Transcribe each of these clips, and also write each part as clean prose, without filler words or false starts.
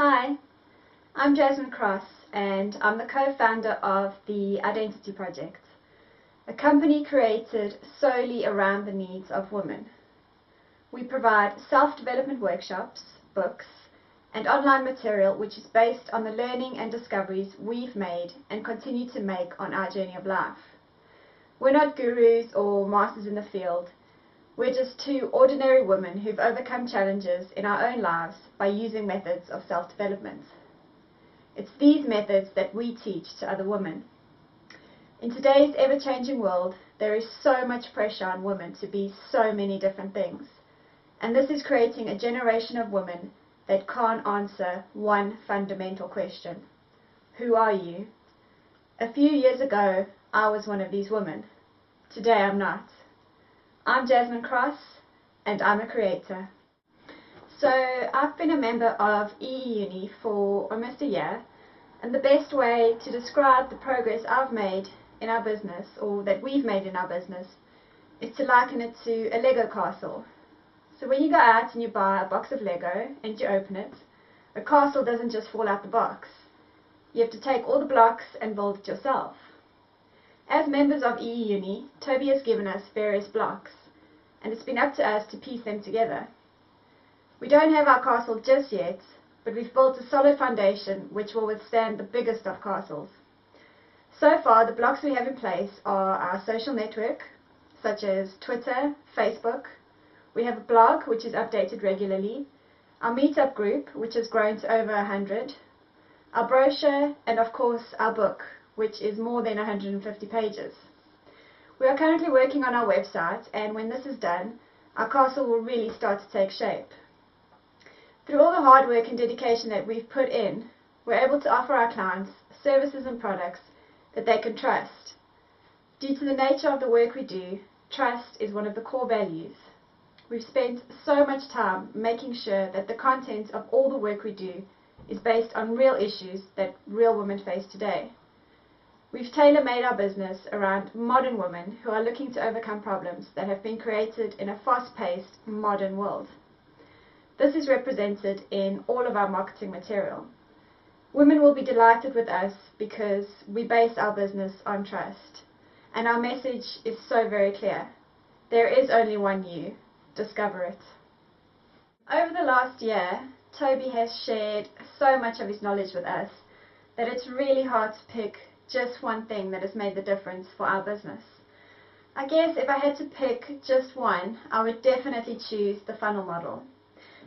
Hi, I'm Jasmine Cross and I'm the co-founder of the Identity Project, a company created solely around the needs of women. We provide self-development workshops, books, and online material which is based on the learning and discoveries we've made and continue to make on our journey of life. We're not gurus or masters in the field. We're just two ordinary women who've overcome challenges in our own lives by using methods of self-development. It's these methods that we teach to other women. In today's ever-changing world, there is so much pressure on women to be so many different things. And this is creating a generation of women that can't answer one fundamental question. Who are you? A few years ago, I was one of these women. Today I'm not. I'm Jasmine Cross, and I'm a creator. So I've been a member of EE Uni for almost a year, and the best way to describe the progress I've made in our business, or that we've made in our business, is to liken it to a Lego castle. So when you go out and you buy a box of Lego and you open it, a castle doesn't just fall out the box. You have to take all the blocks and build it yourself. As members of EE Uni, Toby has given us various blocks, and it's been up to us to piece them together. We don't have our castle just yet, but we've built a solid foundation which will withstand the biggest of castles. So far, the blocks we have in place are our social network, such as Twitter, Facebook. We have a blog which is updated regularly, our meetup group which has grown to over 100, our brochure, and of course our book, which is more than 150 pages. We are currently working on our website, and when this is done, our castle will really start to take shape. Through all the hard work and dedication that we've put in, we're able to offer our clients services and products that they can trust. Due to the nature of the work we do, trust is one of the core values. We've spent so much time making sure that the content of all the work we do is based on real issues that real women face today. We've tailor-made our business around modern women who are looking to overcome problems that have been created in a fast-paced, modern world. This is represented in all of our marketing material. Women will be delighted with us because we base our business on trust. And our message is so very clear. There is only one you. Discover it. Over the last year, Toby has shared so much of his knowledge with us that it's really hard to pick just one thing that has made the difference for our business. I guess if I had to pick just one, I would definitely choose the funnel model.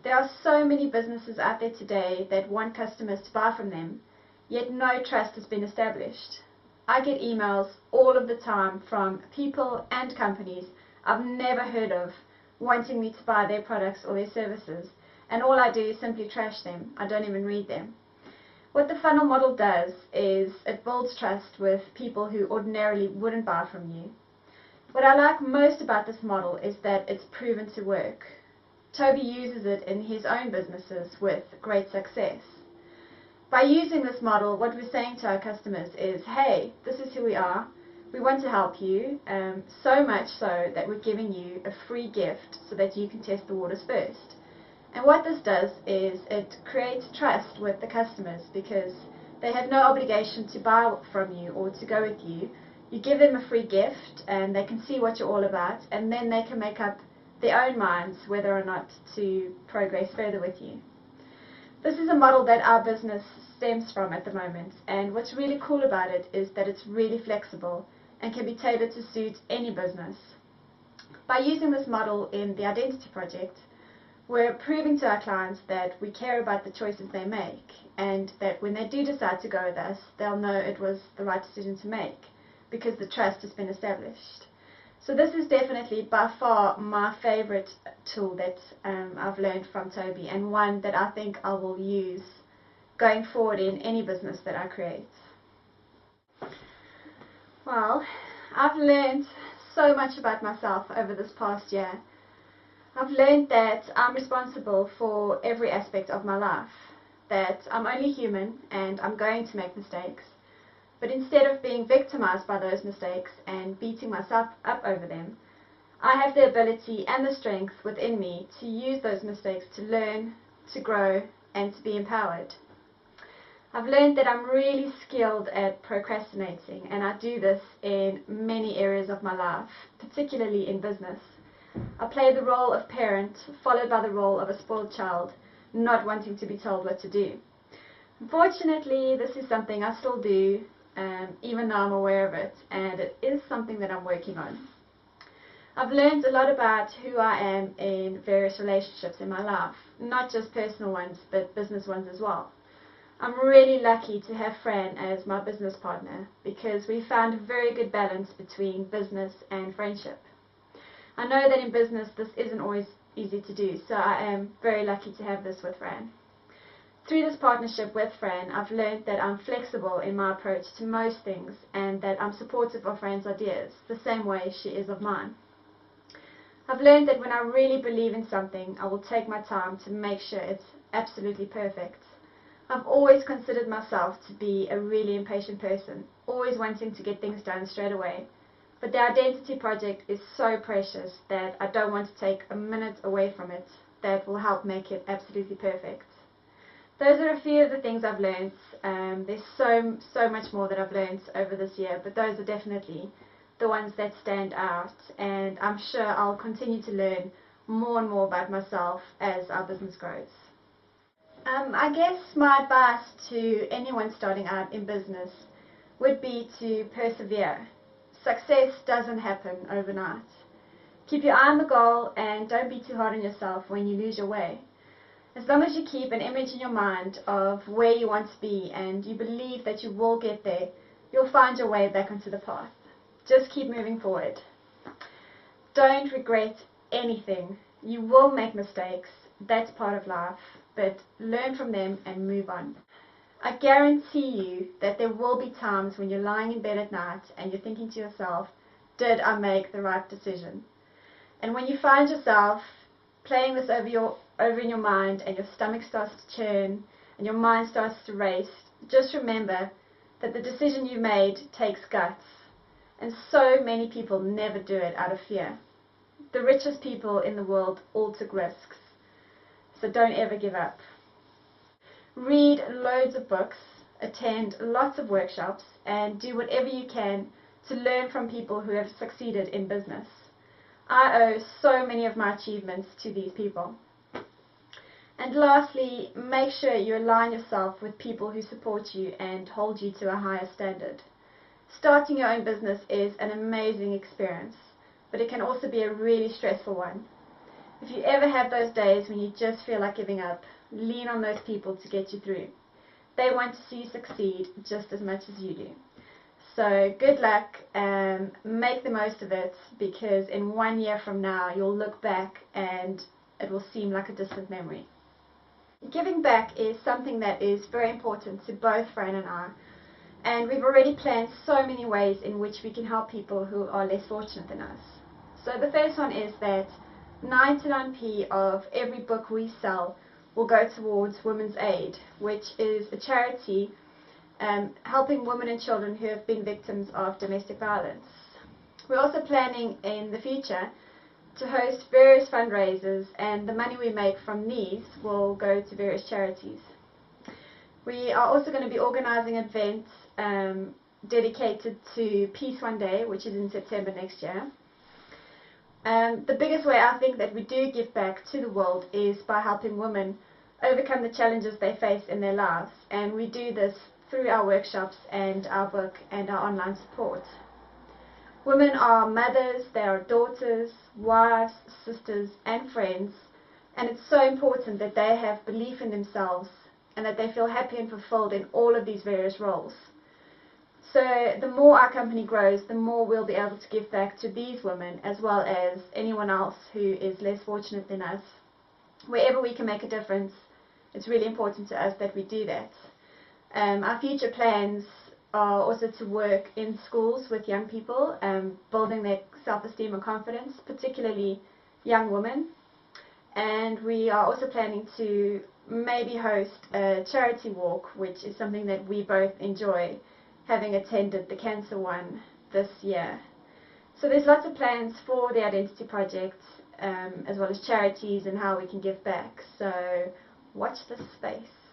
There are so many businesses out there today that want customers to buy from them, yet no trust has been established. I get emails all of the time from people and companies I've never heard of wanting me to buy their products or their services, and all I do is simply trash them. I don't even read them. What the funnel model does is it builds trust with people who ordinarily wouldn't buy from you. What I like most about this model is that it's proven to work. Toby uses it in his own businesses with great success. By using this model, what we're saying to our customers is, hey, this is who we are. We want to help you, so much so that we're giving you a free gift so that you can test the waters first. And what this does is it creates trust with the customers because they have no obligation to buy from you or to go with you. You give them a free gift and they can see what you're all about, and then they can make up their own minds whether or not to progress further with you. This is a model that our business stems from at the moment, and what's really cool about it is that it's really flexible and can be tailored to suit any business. By using this model in the Identity Project, we're proving to our clients that we care about the choices they make, and that when they do decide to go with us, they'll know it was the right decision to make because the trust has been established. So this is definitely by far my favorite tool that I've learned from Toby, and one that I think I will use going forward in any business that I create. Well, I've learned so much about myself over this past year. I've learned that I'm responsible for every aspect of my life, that I'm only human and I'm going to make mistakes, but instead of being victimized by those mistakes and beating myself up over them, I have the ability and the strength within me to use those mistakes to learn, to grow, and to be empowered. I've learned that I'm really skilled at procrastinating, and I do this in many areas of my life, particularly in business. I play the role of parent, followed by the role of a spoiled child, not wanting to be told what to do. Unfortunately, this is something I still do, even though I'm aware of it, and it is something that I'm working on. I've learned a lot about who I am in various relationships in my life, not just personal ones, but business ones as well. I'm really lucky to have Fran as my business partner because we found a very good balance between business and friendship. I know that in business this isn't always easy to do, so I am very lucky to have this with Fran. Through this partnership with Fran, I've learned that I'm flexible in my approach to most things and that I'm supportive of Fran's ideas, the same way she is of mine. I've learned that when I really believe in something, I will take my time to make sure it's absolutely perfect. I've always considered myself to be a really impatient person, always wanting to get things done straight away. But the identity project is so precious that I don't want to take a minute away from it that will help make it absolutely perfect. Those are a few of the things I've learned. There's so much more that I've learned over this year, but those are definitely the ones that stand out, and I'm sure I'll continue to learn more and more about myself as our business grows. I guess my advice to anyone starting out in business would be to persevere. Success doesn't happen overnight. Keep your eye on the goal and don't be too hard on yourself when you lose your way. As long as you keep an image in your mind of where you want to be and you believe that you will get there, you'll find your way back onto the path. Just keep moving forward. Don't regret anything. You will make mistakes. That's part of life. But learn from them and move on. I guarantee you that there will be times when you're lying in bed at night and you're thinking to yourself, did I make the right decision? And when you find yourself playing this over in your mind and your stomach starts to churn and your mind starts to race, just remember that the decision you made takes guts. And so many people never do it out of fear. The richest people in the world all took risks. So don't ever give up. Read loads of books, attend lots of workshops, and do whatever you can to learn from people who have succeeded in business. I owe so many of my achievements to these people. And lastly, make sure you align yourself with people who support you and hold you to a higher standard. Starting your own business is an amazing experience, but it can also be a really stressful one. If you ever have those days when you just feel like giving up, lean on those people to get you through. They want to see you succeed just as much as you do. So good luck and make the most of it, because in 1 year from now you'll look back and it will seem like a distant memory. Giving back is something that is very important to both Fran and I, and we've already planned so many ways in which we can help people who are less fortunate than us. So the first one is that 99p of every book we sell will go towards Women's Aid, which is a charity helping women and children who have been victims of domestic violence. We're also planning in the future to host various fundraisers, and the money we make from these will go to various charities. We are also going to be organizing events dedicated to Peace One Day, which is in September next year. The biggest way I think that we do give back to the world is by helping women overcome the challenges they face in their lives, and we do this through our workshops and our book and our online support. Women are mothers, they are daughters, wives, sisters and friends, and it's so important that they have belief in themselves and that they feel happy and fulfilled in all of these various roles. So the more our company grows, the more we'll be able to give back to these women as well as anyone else who is less fortunate than us. Wherever we can make a difference, it's really important to us that we do that. Our future plans are also to work in schools with young people, building their self-esteem and confidence, particularly young women. And we are also planning to maybe host a charity walk, which is something that we both enjoy, having attended the cancer one this year. So there's lots of plans for the Identity Project, as well as charities and how we can give back. So Watch this space.